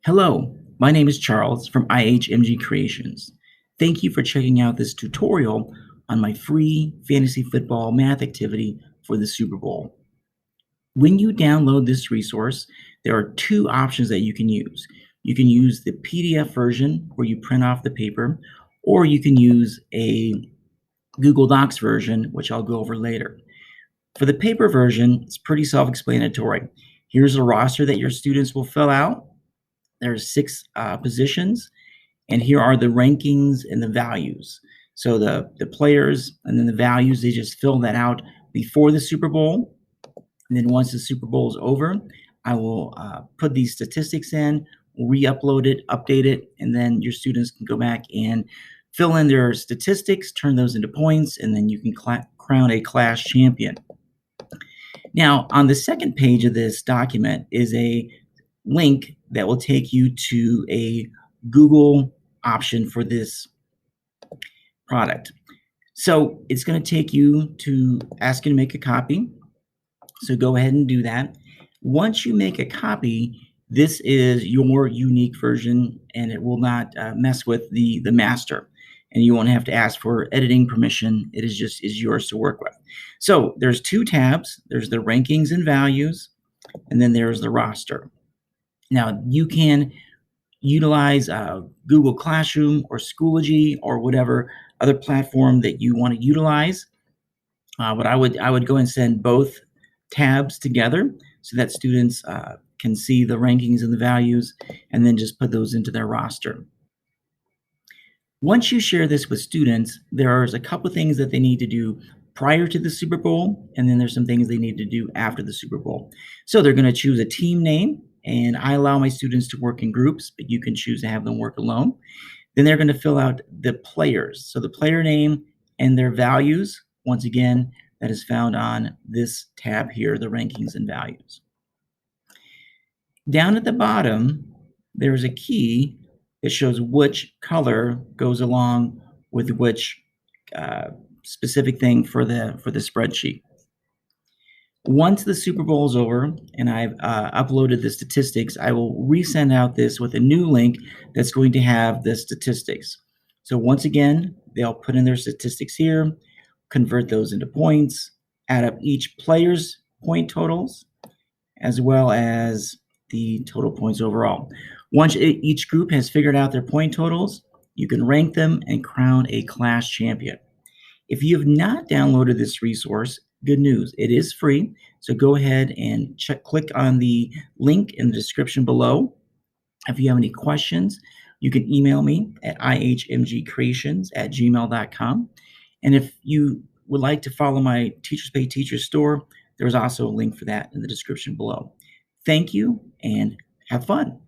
Hello, my name is Charles from IHMG Creations. Thank you for checking out this tutorial on my free fantasy football math activity for the Super Bowl. When you download this resource, there are two options that you can use. You can use the PDF version where you print off the paper, or you can use a Google Docs version, which I'll go over later. For the paper version, it's pretty self-explanatory. Here's a roster that your students will fill out. There's six positions, and here are the rankings and the values. So the players and then the values, they just fill that out before the Super Bowl. And then once the Super Bowl is over, I will put these statistics in, re-upload it, update it, and then your students can go back and fill in their statistics, turn those into points, and then you can crown a class champion. Now, on the second page of this document is a link that will take you to a Google option for this product. So it's going to take you to ask you to make a copy. So go ahead and do that. Once you make a copy, this is your unique version, and it will not mess with the master, and you won't have to ask for editing permission. It is yours to work with. So there's two tabs. There's the rankings and values, and then there's the roster. Now you can utilize Google Classroom or Schoology or whatever other platform that you want to utilize. But I would go and send both tabs together so that students can see the rankings and the values, and then just put those into their roster. Once you share this with students, there's a couple things that they need to do prior to the Super Bowl, and then there's some things they need to do after the Super Bowl. So they're going to choose a team name, and I allow my students to work in groups, but you can choose to have them work alone. Then they're going to fill out the players. So the player name and their values, once again, that is found on this tab here, the rankings and values. Down at the bottom, there's a key that shows which color goes along with which specific thing for the spreadsheet. Once the Super Bowl is over and I've uploaded the statistics, I will resend out this with a new link that's going to have the statistics. So once again, they'll put in their statistics here, convert those into points, add up each player's point totals, as well as the total points overall. Once each group has figured out their point totals, you can rank them and crown a class champion. If you have not downloaded this resource, good news, it is free. So go ahead and click on the link in the description below. If you have any questions, you can email me at ihmgcreations@gmail.com. And if you would like to follow my Teachers Pay Teachers store, there's also a link for that in the description below. Thank you and have fun.